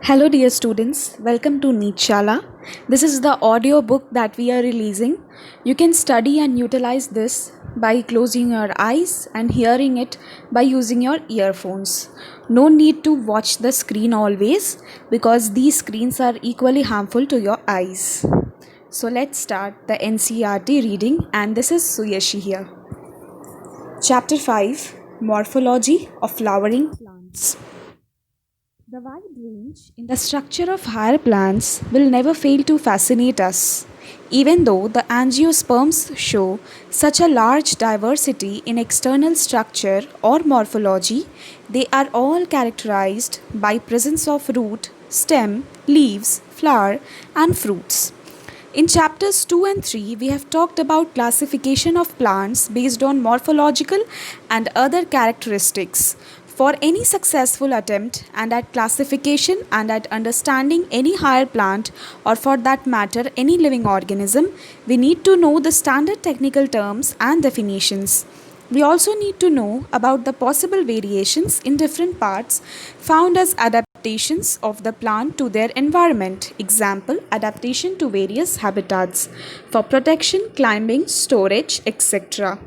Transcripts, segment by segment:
Hello, dear students. Welcome to Neetshala. This is the audio book that we are releasing. You can study and utilize this by closing your eyes and hearing it by using your earphones. No need to watch the screen always because these screens are equally harmful to your eyes. So let's start the NCERT reading, and this is Suyashi here. Chapter 5, Morphology of Flowering Plants. The wide range in the structure of higher plants will never fail to fascinate us. Even though the angiosperms show such a large diversity in external structure or morphology, they are all characterized by presence of root, stem, leaves, flower, and fruits. In chapters 2 and 3, we have talked about classification of plants based on morphological and other characteristics. For any successful attempt and at classification and at understanding any higher plant, or for that matter any living organism, we need to know the standard technical terms and definitions. We also need to know about the possible variations in different parts found as adaptations of the plant to their environment. Example, adaptation to various habitats for protection, climbing, storage, etc.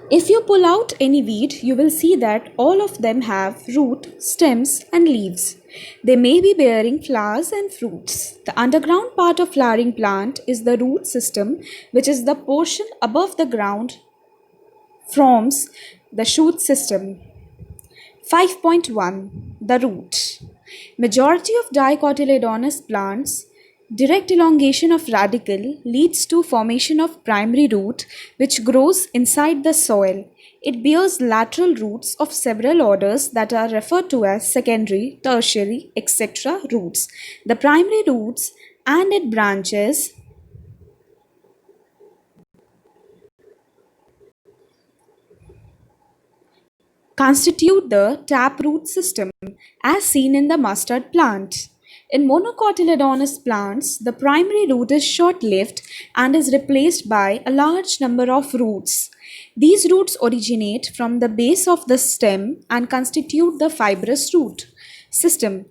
If you pull out any weed, you will see that all of them have root, stems, and leaves. They may be bearing flowers and fruits. The underground part of flowering plant is the root system, which is the portion above the ground forms the shoot system. 5.1 The root. Majority of dicotyledonous plants, direct elongation of radicle leads to formation of primary root which grows inside the soil. It bears lateral roots of several orders that are referred to as secondary, tertiary, etc. roots. The primary roots and its branches constitute the taproot system as seen in the mustard plant. In monocotyledonous plants, the primary root is short-lived and is replaced by a large number of roots. These roots originate from the base of the stem and constitute the fibrous root system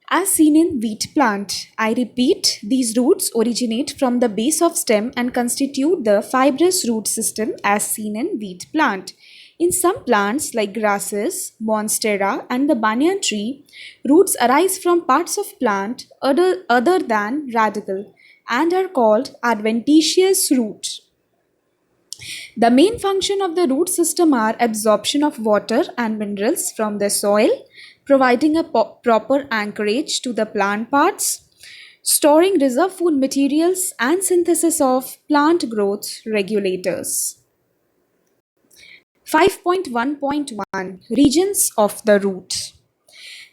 as seen in wheat plant. I repeat, these roots originate from the base of stem and constitute the fibrous root system as seen in wheat plant. In some plants like grasses, monstera and the banyan tree, roots arise from parts of plant other than radicle and are called adventitious roots. The main function of the root system are absorption of water and minerals from the soil, providing a proper anchorage to the plant parts, storing reserve food materials, and synthesis of plant growth regulators. 5.1.1 Regions of the root.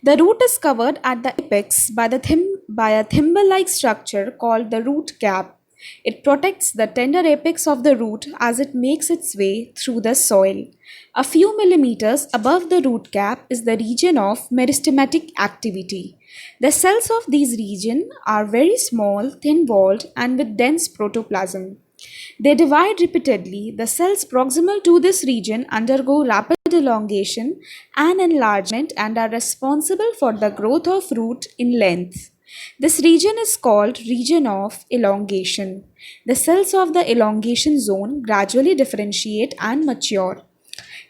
The root is covered at the apex by a thimble-like structure called the root cap. It protects the tender apex of the root as it makes its way through the soil. A few millimeters above the root cap is the region of meristematic activity. The cells of these region are very small, thin-walled, and with dense protoplasm. They divide repeatedly. The cells proximal to this region undergo rapid elongation and enlargement and are responsible for the growth of root in length. This region is called region of elongation. The cells of the elongation zone gradually differentiate and mature.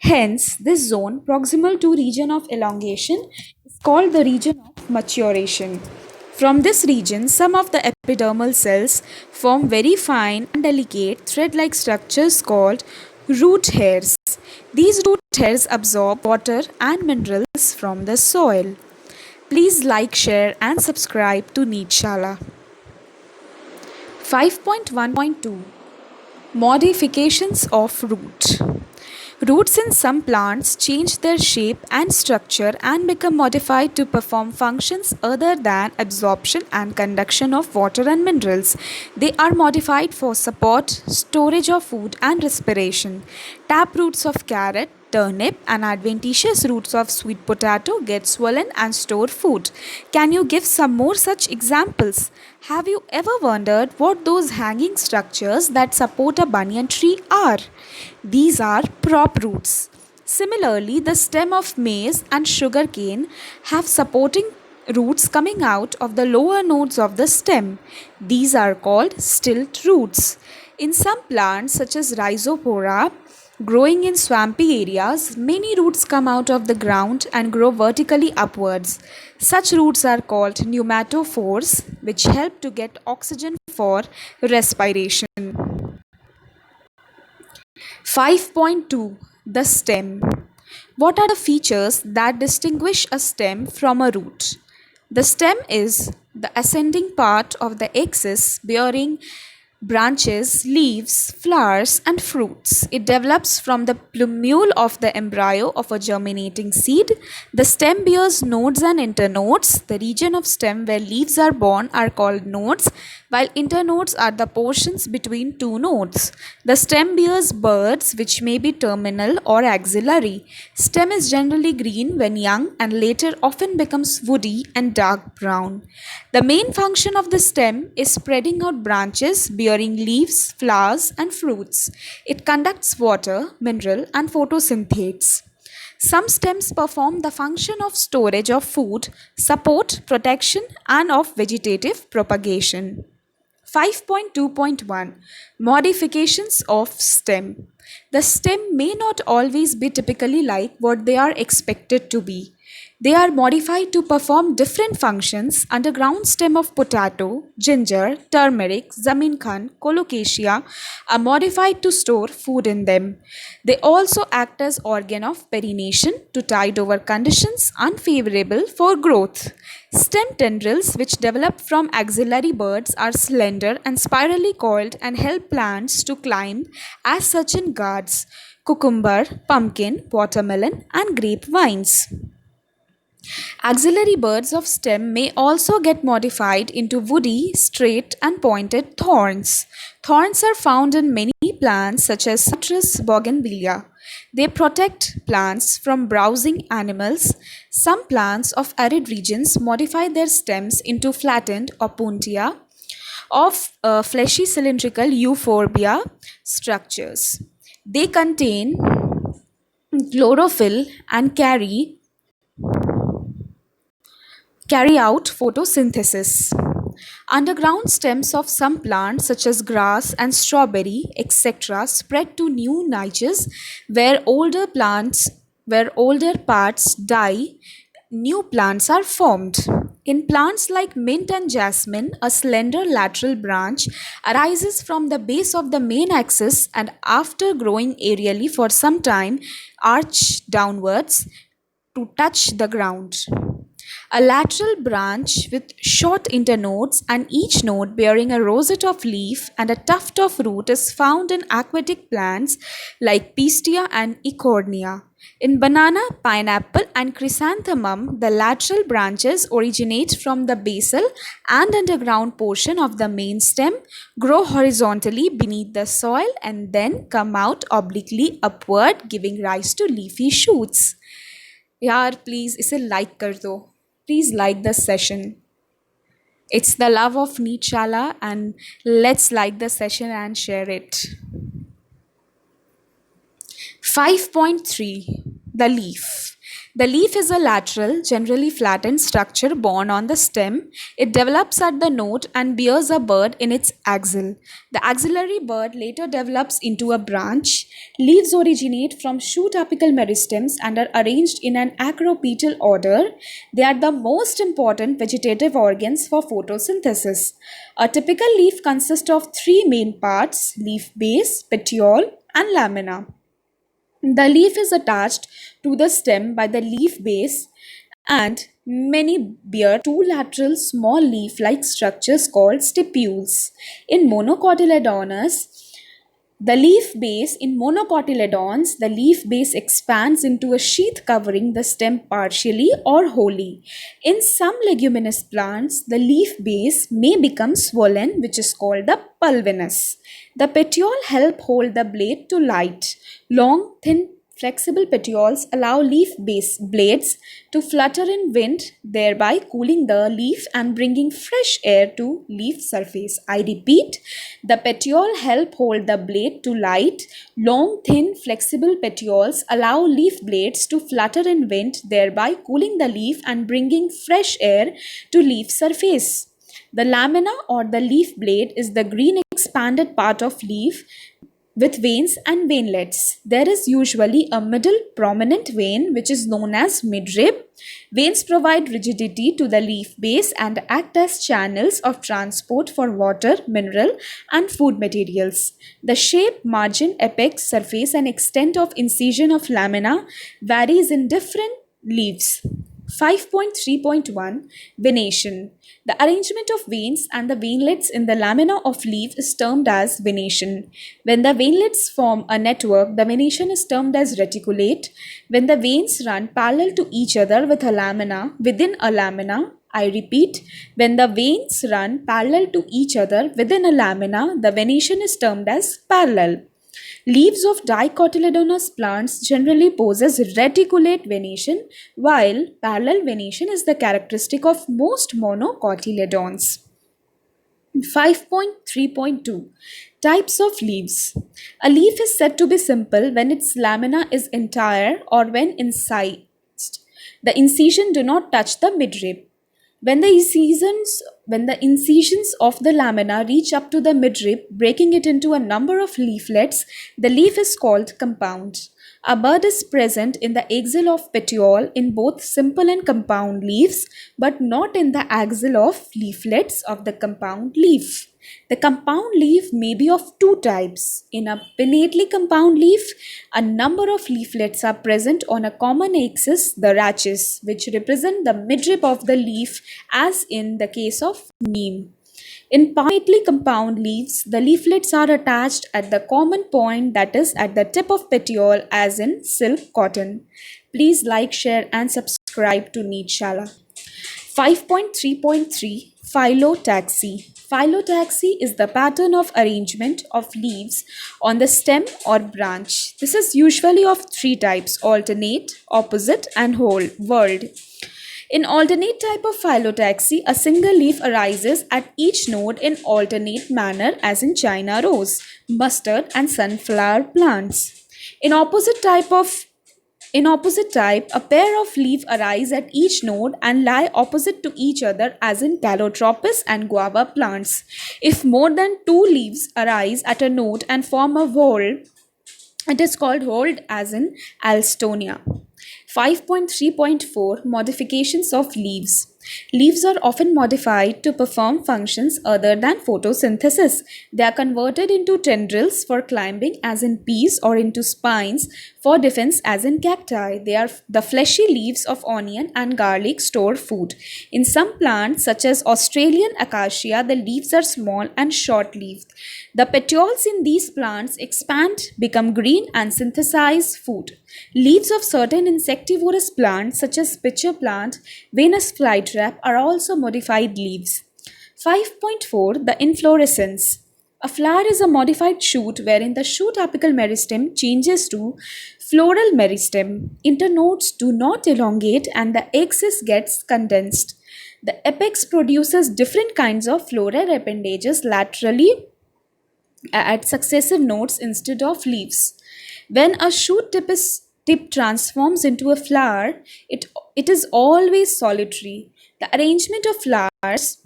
Hence, this zone proximal to region of elongation is called the region of maturation. From this region, some of the epidermal cells form very fine and delicate thread-like structures called root hairs. These root hairs absorb water and minerals from the soil. Please like, share and subscribe to Neetshala. 5.1.2 Modifications of root. Roots in some plants change their shape and structure and become modified to perform functions other than absorption and conduction of water and minerals. They are modified for support, storage of food and respiration. Tap roots of carrot, turnip and adventitious roots of sweet potato get swollen and store food. Can you give some more such examples? Have you ever wondered what those hanging structures that support a banyan tree are? These are prop roots. Similarly, the stem of maize and sugarcane have supporting roots coming out of the lower nodes of the stem. These are called stilt roots. In some plants, such as Rhizopora, growing in swampy areas, many roots come out of the ground and grow vertically upwards. Such roots are called pneumatophores, which help to get oxygen for respiration. 5.2 The stem. What are the features that distinguish a stem from a root? The stem is the ascending part of the axis bearing branches, leaves, flowers, and fruits. It develops from the plumule of the embryo of a germinating seed. The stem bears nodes and internodes. The region of stem where leaves are born are called nodes, while internodes are the portions between two nodes. The stem bears buds which may be terminal or axillary. Stem is generally green when young and later often becomes woody and dark brown. The main function of the stem is spreading out branches bearing leaves, flowers, and fruits. It conducts water, mineral, and photosynthesis. Some stems perform the function of storage of food, support, protection, and of vegetative propagation. 5.2.1 Modifications of stem. The stem may not always be typically like what they are expected to be. They are modified to perform different functions. Underground stem of potato, ginger, turmeric, zaminkan, colocasia are modified to store food in them. They also act as organ of perennation to tide over conditions unfavorable for growth. Stem tendrils which develop from axillary buds are slender and spirally coiled and help plants to climb as such in gourds, cucumber, pumpkin, watermelon and grapevines. Axillary buds of stem may also get modified into woody, straight and pointed thorns. Thorns are found in many plants such as citrus, bougainvillea. They protect plants from browsing animals. Some plants of arid regions modify their stems into flattened opuntia of fleshy cylindrical euphorbia structures. They contain chlorophyll and carry out photosynthesis. Underground stems of some plants such as grass and strawberry etc. spread to new niches where older parts die, new plants are formed. In plants like mint and jasmine, a slender lateral branch arises from the base of the main axis and after growing aerially for some time arch downwards to touch the ground. A lateral branch with short internodes and each node bearing a rosette of leaf and a tuft of root is found in aquatic plants like Pistia and Ecornia. In banana, pineapple and chrysanthemum, the lateral branches originate from the basal and underground portion of the main stem, grow horizontally beneath the soil and then come out obliquely upward, giving rise to leafy shoots. यार please इसे like कर दो. Please like the session. It's the love of Neetshala and let's like the session and share it. 5.3 The leaf. The leaf is a lateral, generally flattened structure borne on the stem. It develops at the node and bears a bud in its axil. The axillary bud later develops into a branch. Leaves originate from shoot apical meristems and are arranged in an acropetal order. They are the most important vegetative organs for photosynthesis. A typical leaf consists of three main parts: leaf base, petiole, and lamina. The leaf is attached to the stem by the leaf base and many bear two lateral small leaf-like structures called stipules. In monocotyledonous, the leaf base expands into a sheath covering the stem partially or wholly. In some leguminous plants, the leaf base may become swollen, which is called the pulvinus. The petiole help hold the blade to light. Long, thin flexible petioles allow leaf base blades to flutter in wind, thereby cooling the leaf and bringing fresh air to leaf surface. I repeat, the petiole help hold the blade to light. Long, thin, flexible petioles allow leaf blades to flutter in wind, thereby cooling the leaf and bringing fresh air to leaf surface. The lamina or the leaf blade is the green expanded part of leaf with veins and veinlets. There is usually a middle prominent vein which is known as midrib. Veins provide rigidity to the leaf base and act as channels of transport for water, mineral, and food materials. The shape, margin, apex, surface, and extent of incision of lamina varies in different leaves. 5.3.1 Venation. The arrangement of veins and the veinlets in the lamina of leaf is termed as venation. When the veinlets form a network, the venation is termed as reticulate. When the veins run parallel to each other with a lamina within a lamina, I repeat, when the veins run parallel to each other within a lamina, the venation is termed as parallel. Leaves of dicotyledonous plants generally possess reticulate venation, while parallel venation is the characteristic of most monocotyledons. 5.3.2 Types of leaves. A leaf is said to be simple when its lamina is entire or when incised. The incision do not touch the midrib. When the incisions of the lamina reach up to the midrib, breaking it into a number of leaflets, the leaf is called compound. A bud is present in the axil of petiole in both simple and compound leaves, but not in the axil of leaflets of the compound leaf. The compound leaf may be of two types. In a pinnately compound leaf, a number of leaflets are present on a common axis, the rachis, which represent the midrib of the leaf, as in the case of neem. In pinnately compound leaves, the leaflets are attached at the common point, that is at the tip of petiole, as in silk cotton. Please like, share and subscribe to Needshala. 5.3.3 Phyllotaxy. Phyllotaxy is the pattern of arrangement of leaves on the stem or branch. This is usually of three types: alternate, opposite and whole whorled. In alternate type of phyllotaxy, a single leaf arises at each node in alternate manner, as in China rose, mustard and sunflower plants. In opposite type, a pair of leaves arise at each node and lie opposite to each other, as in Calotropis and guava plants. If more than two leaves arise at a node and form a whorl, it is called whorled, as in Alstonia. 5.3.4 Modifications of leaves. Leaves are often modified to perform functions other than photosynthesis. They are converted into tendrils for climbing, as in peas, or into spines for defense, as in cacti. They are the fleshy leaves of onion and garlic store food. In some plants, such as Australian acacia, the leaves are small and short-leaved. The petioles in these plants expand, become green and synthesize food. Leaves of certain insectivorous plants, such as pitcher plant, Venus flytrap, are also modified leaves. 5.4 The inflorescence. A flower is a modified shoot wherein the shoot apical meristem changes to floral meristem. Internodes do not elongate and the axis gets condensed. The apex produces different kinds of floral appendages laterally at successive nodes instead of leaves. When a shoot tip transforms into a flower, it is always solitary. The arrangement of flowers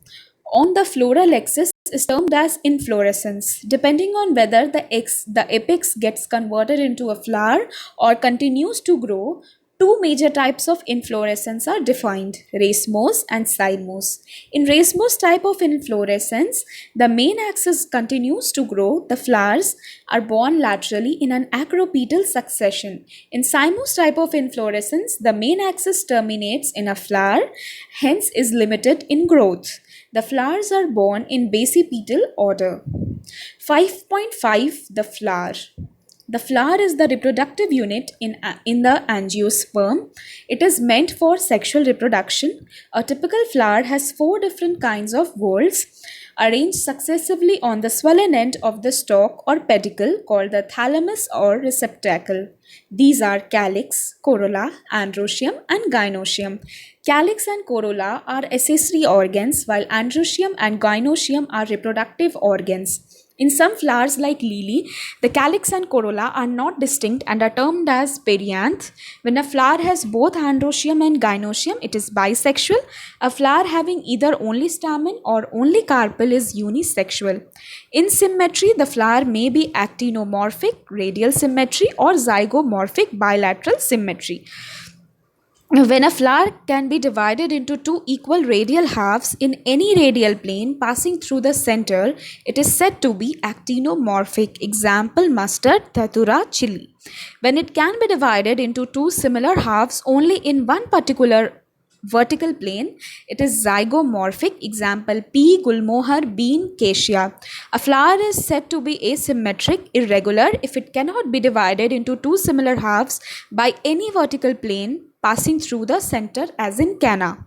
on the floral axis is termed as inflorescence, depending on whether the apex gets converted into a flower or continues to grow. Two major types of inflorescence are defined: racemose and cymose. In racemose type of inflorescence, the main axis continues to grow. The flowers are borne laterally in an acropetal succession. In cymose type of inflorescence, the main axis terminates in a flower, hence is limited in growth. The flowers are borne in basipetal order. 5.5 The flower. The flower is the reproductive unit in the angiosperm. It is meant for sexual reproduction. A typical flower has four different kinds of whorls arranged successively on the swollen end of the stalk or pedicle called the thalamus or receptacle. These are calyx, corolla, androecium, and gynoecium. Calyx and corolla are accessory organs, while androecium and gynoecium are reproductive organs. In some flowers like lily, the calyx and corolla are not distinct and are termed as perianth. When a flower has both androecium and gynoecium, it is bisexual. A flower having either only stamen or only carpel is unisexual. In symmetry, the flower may be actinomorphic, radial symmetry, or zygomorphic, bilateral symmetry. When a flower can be divided into two equal radial halves in any radial plane passing through the center, it is said to be actinomorphic. Example, mustard, datura, chili. When it can be divided into two similar halves only in one particular vertical plane, it is zygomorphic. Example, pea, gulmohar, bean, cassia. A flower is said to be asymmetric, irregular, if it cannot be divided into two similar halves by any vertical plane passing through the center, as in canna.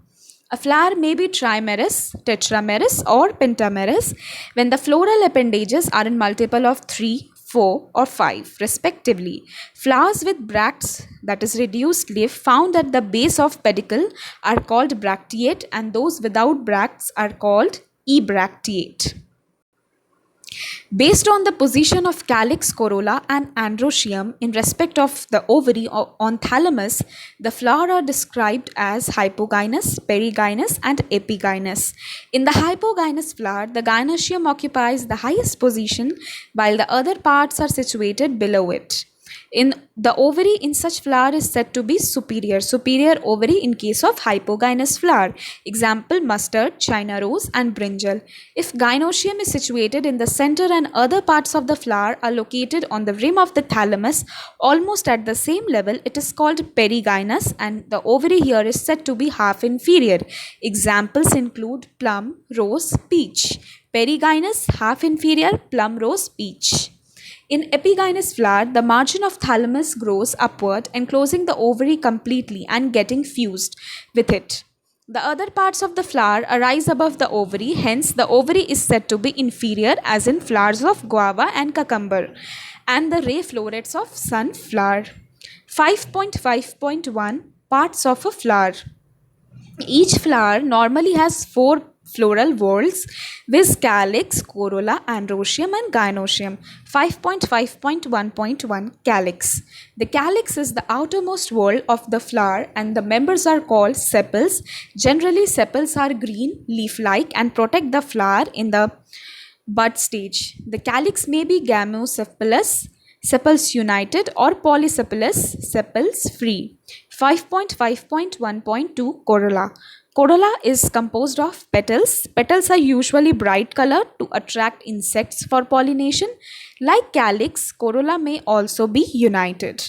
A flower may be trimerous, tetramerous, or pentamerous when the floral appendages are in multiple of 3, 4, or 5 respectively. Flowers with bracts, that is reduced leaf, found at the base of pedicle are called bracteate, and those without bracts are called ebracteate. Based on the position of calyx, corolla, and androecium in respect of the ovary on thalamus, the flowers are described as hypogynous, perigynous, and epigynous. In the hypogynous flower, the gynoecium occupies the highest position while the other parts are situated below it. In the ovary in such flower is said to be superior ovary in case of hypogynous flower. Example, mustard, china rose, and brinjal. If gynoecium is situated in the center and other parts of the flower are located on the rim of the thalamus almost at the same level, it is called perigynous, and the ovary here is said to be half inferior. Examples include plum, rose, peach. Perigynous, half inferior, plum, rose, peach. In epigynous flower, the margin of thalamus grows upward, enclosing the ovary completely and getting fused with it. The other parts of the flower arise above the ovary, hence the ovary is said to be inferior, as in flowers of guava and cucumber, and the ray florets of sunflower. 5.5.1 Parts of a flower. Each flower normally has four floral whorls, viz. Calyx, corolla, androecium, and gynoecium. 5.5.1.1 Calyx. The calyx is the outermost whorl of the flower and the members are called sepals. Generally, sepals are green, leaf-like, and protect the flower in the bud stage. The calyx may be gamosepalous, sepals united, or polysepalous, sepals free. 5.5.1.2 Corolla. Corolla is composed of petals. Petals are usually bright colored to attract insects for pollination. Like calyx, corolla may also be united.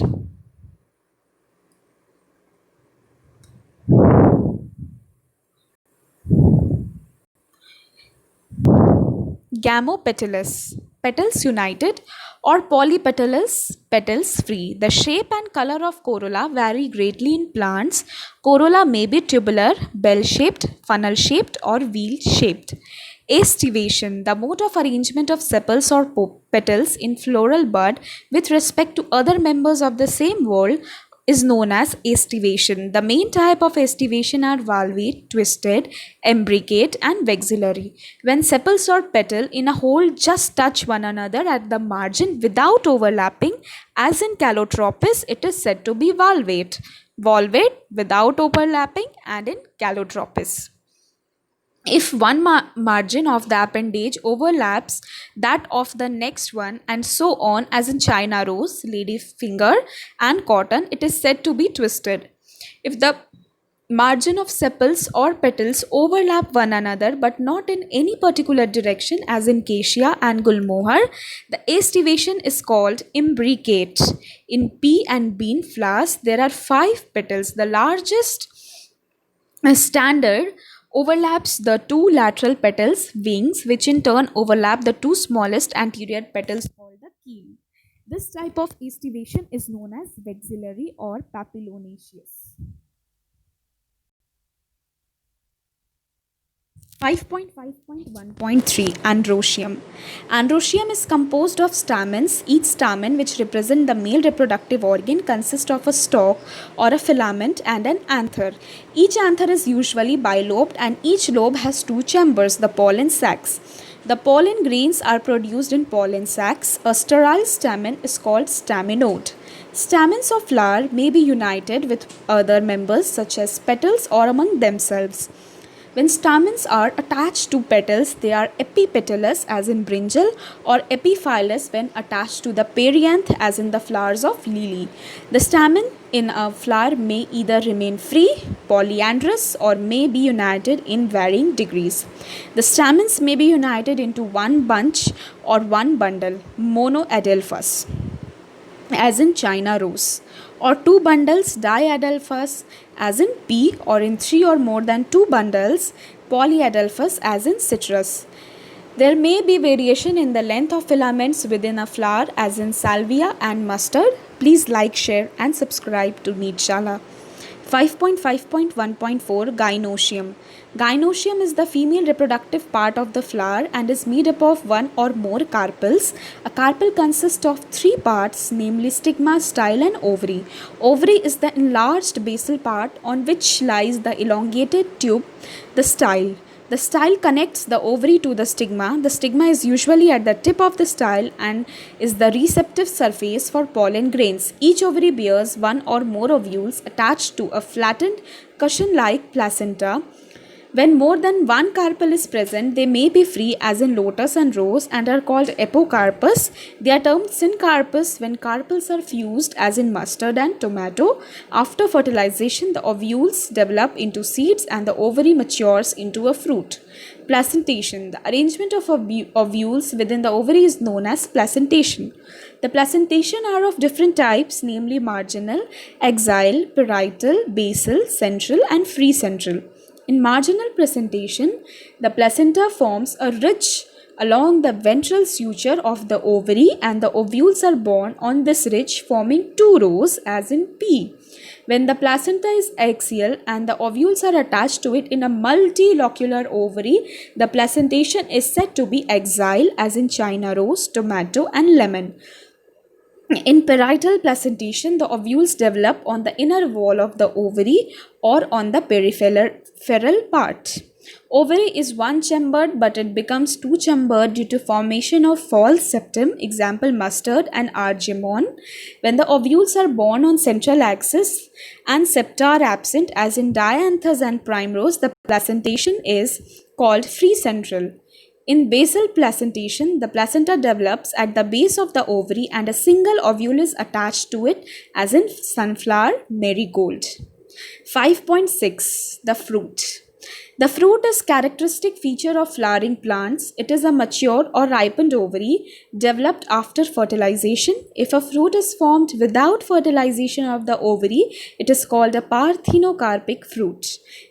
Gamopetalous, petals united, or polypetalous, petals free. The shape and color of corolla vary greatly in plants. Corolla may be tubular, bell-shaped, funnel-shaped, or wheel-shaped. Aestivation, the mode of arrangement of sepals or petals in floral bud with respect to other members of the same whorl, is known as aestivation. The main type of aestivation are valvate, twisted, imbricate, and vexillary. When sepals or petal in a whole just touch one another at the margin without overlapping, as in calotropis, it is said to be valvate. Volvate without overlapping, and in calotropis. If one margin of the appendage overlaps that of the next one and so on, as in china rose, lady finger, and cotton, it is said to be twisted. If the margin of sepals or petals overlap one another but not in any particular direction, as in cassia and gulmohar, the aestivation is called imbricate. In pea and bean flowers, there are 5 petals. The largest standard overlaps the two lateral petals, wings, which in turn overlap the two smallest anterior petals called the keel. This type of estivation is known as vexillary or papillonaceous. 5.5.1.3 Androecium. Androecium is composed of stamens. Each stamen, which represent the male reproductive organ, consists of a stalk or a filament and an anther. Each anther is usually bilobed and each lobe has two chambers, the pollen sacs. The pollen grains are produced in pollen sacs. A sterile stamen is called staminode. Stamens of flower may be united with other members such as petals or among themselves. When stamens are attached to petals, they are epipetalous as in brinjal or epiphyllous when attached to the perianth as in the flowers of lily. The stamen in a flower may either remain free, polyandrous or may be united in varying degrees. The stamens may be united into one bunch or one bundle, monoadelphous as in China rose, or two bundles diadelphous as in pea, or in three or more than two bundles polyadelphous as in citrus. There may be variation in the length of filaments within a flower as in salvia and mustard. Please like, share and subscribe to Needshala. 5.5.1.4 Gynoecium. Gynoecium is the female reproductive part of the flower and is made up of one or more carpels. A carpel consists of three parts, namely stigma, style and ovary. Ovary is the enlarged basal part on which lies the elongated tube, the style. The style connects the ovary to the stigma. The stigma is usually at the tip of the style and is the receptive surface for pollen grains. Each ovary bears one or more ovules attached to a flattened cushion-like placenta. When more than one carpel is present, they may be free as in lotus and rose and are called epocarpus. They are termed syncarpus when carpels are fused as in mustard and tomato. After fertilization, the ovules develop into seeds and the ovary matures into a fruit. Placentation. The arrangement of ovules within the ovary is known as placentation. The placentation are of different types, namely marginal, axile, parietal, basal, central and free central. In marginal placentation, the placenta forms a ridge along the ventral suture of the ovary and the ovules are borne on this ridge forming two rows as in P. When the placenta is axial and the ovules are attached to it in a multilocular ovary, the placentation is said to be axile as in China rose, tomato and lemon. In parietal placentation, the ovules develop on the inner wall of the ovary or on the peripheral part. Ovary is one-chambered but it becomes two-chambered due to formation of false septum, example mustard and argemone. When the ovules are borne on central axis and septa are absent as in dianthus and primrose, the placentation is called free central. In basal placentation, the placenta develops at the base of the ovary and a single ovule is attached to it as in sunflower, marigold. 5.6 The fruit. The fruit is characteristic feature of flowering plants. It is a mature or ripened ovary developed after fertilization. If a fruit is formed without fertilization of the ovary, it is called a parthenocarpic fruit.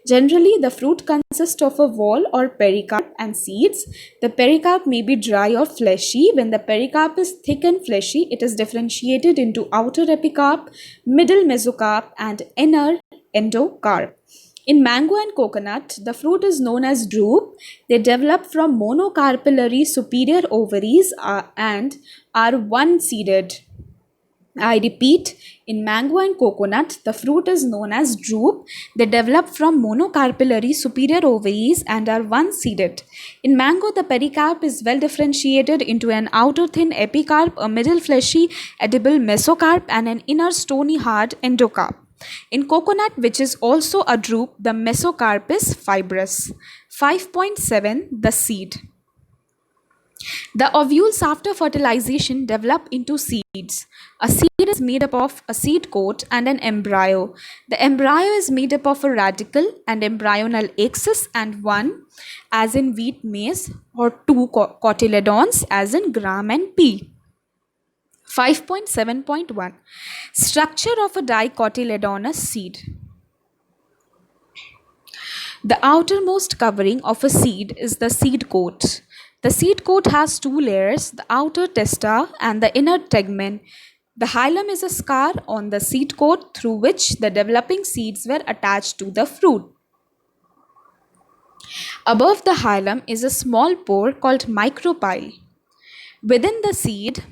Generally, the fruit consists of a wall or pericarp and seeds. The pericarp may be dry or fleshy. When the pericarp is thick and fleshy, it is differentiated into outer epicarp, middle mesocarp and inner endocarp. In mango and coconut, the fruit is known as drupe. They develop from monocarpellary superior ovaries and are one-seeded. I repeat, in mango and coconut, the fruit is known as drupe. They develop from monocarpellary superior ovaries and are one-seeded. In mango, the pericarp is well differentiated into an outer thin epicarp, a middle fleshy edible mesocarp, and an inner stony hard endocarp. In coconut, which is also a drupe, the mesocarp is fibrous. 5.7 The seed. The ovules after fertilization develop into seeds. A seed is made up of a seed coat and an embryo. The embryo is made up of a radicle and embryonal axis and one, as in wheat, maize, or two cotyledons, as in gram and pea. 5.7.1 Structure of a dicotyledonous seed. The outermost covering of a seed is the seed coat. The seed coat has two layers, the outer testa and the inner tegmen. The hilum is a scar on the seed coat through which the developing seeds were attached to the fruit. Above the hilum is a small pore called micropyle. Within the seed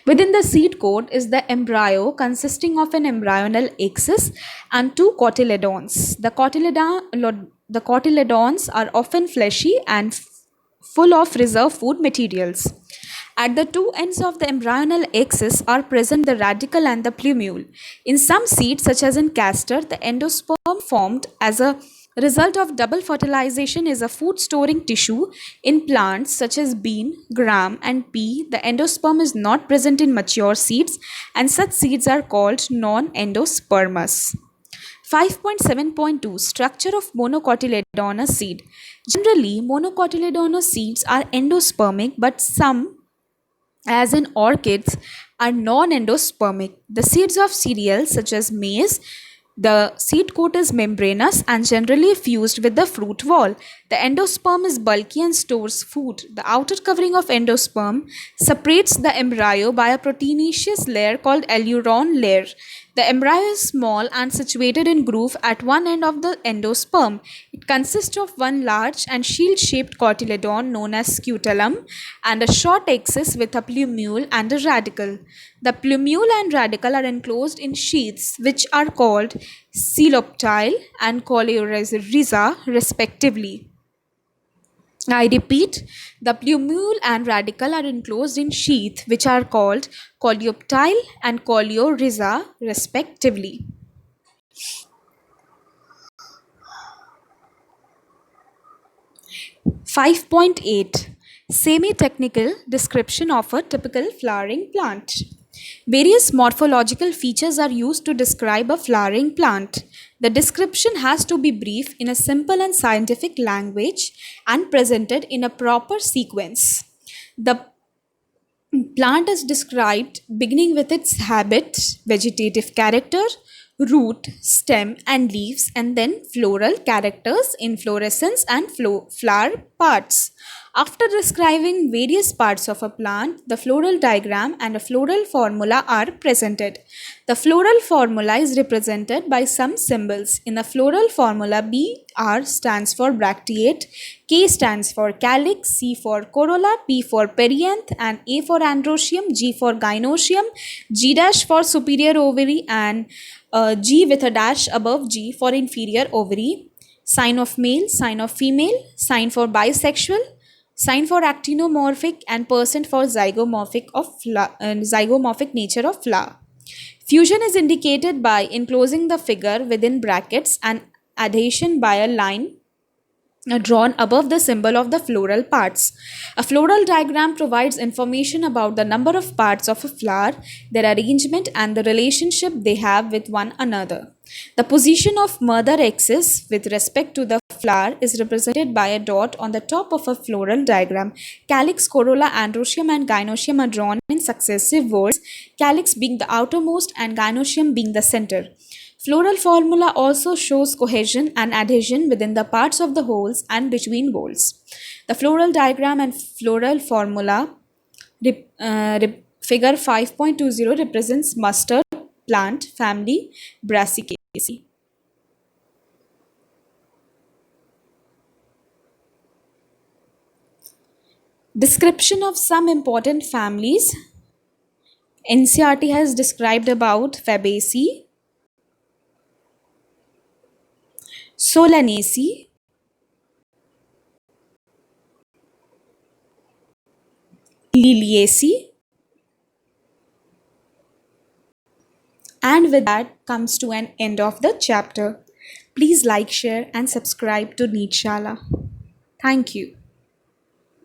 Within the seed coat is the embryo consisting of an embryonal axis and two cotyledons. The cotyledons are often fleshy and full of reserve food materials. At the two ends of the embryonal axis are present the radicle and the plumule. In some seeds, such as in castor, the endosperm formed as a result of double fertilization is a food storing tissue. In plants such as bean, gram, and pea, the endosperm is not present in mature seeds, and such seeds are called non endospermous. 5.7.2 Structure of monocotyledonous seed. Generally, monocotyledonous seeds are endospermic, but some, as in orchids, are non-endospermic. The seeds of cereals such as maize, the seed coat is membranous and generally fused with the fruit wall. The endosperm is bulky and stores food. The outer covering of endosperm separates the embryo by a proteinaceous layer called aleurone layer. The embryo is small and situated in groove at one end of the endosperm. It consists of one large and shield-shaped cotyledon known as scutellum and a short axis with a plumule and a radicle. The plumule and radicle are enclosed in sheaths which are called coleoptile and coleorhiza respectively. I repeat, the plumule and radicle are enclosed in sheath which are called coleoptile and coleorhiza respectively. 5.8 Semi-technical description of a typical flowering plant. Various morphological features are used to describe a flowering plant. The description has to be brief in a simple and scientific language and presented in a proper sequence. The plant is described beginning with its habit, vegetative character, root, stem and leaves, and then floral characters, inflorescence and flower parts. After describing various parts of a plant, the floral diagram and a floral formula are presented. The floral formula is represented by some symbols. In the floral formula, BR stands for bracteate, K stands for calyx, C for corolla, P for perianth, and A for androecium, G for gynoecium, G dash for superior ovary, and G with a dash above G for inferior ovary. Sign of male, sign of female, sign for bisexual, sign for actinomorphic, and percent for zygomorphic nature of flower. Fusion is indicated by enclosing the figure within brackets and adhesion by a line drawn above the symbol of the floral parts. A floral diagram provides information about the number of parts of a flower, their arrangement, and the relationship they have with one another. The position of mother axis with respect to the flower is represented by a dot on the top of a floral diagram. Calyx, corolla, androecium, and gynoecium are drawn in successive words, calyx being the outermost and gynoecium being the center. Floral formula also shows cohesion and adhesion within the parts of the wholes and between wholes. The floral diagram and floral formula figure 5.20 represents mustard plant family Brassicaceae. Description of some important families. NCERT has described about Fabaceae, Solanaceae, Liliaceae, and with that comes to an end of the chapter. Please like, share and subscribe to NEET Shala. Thank you.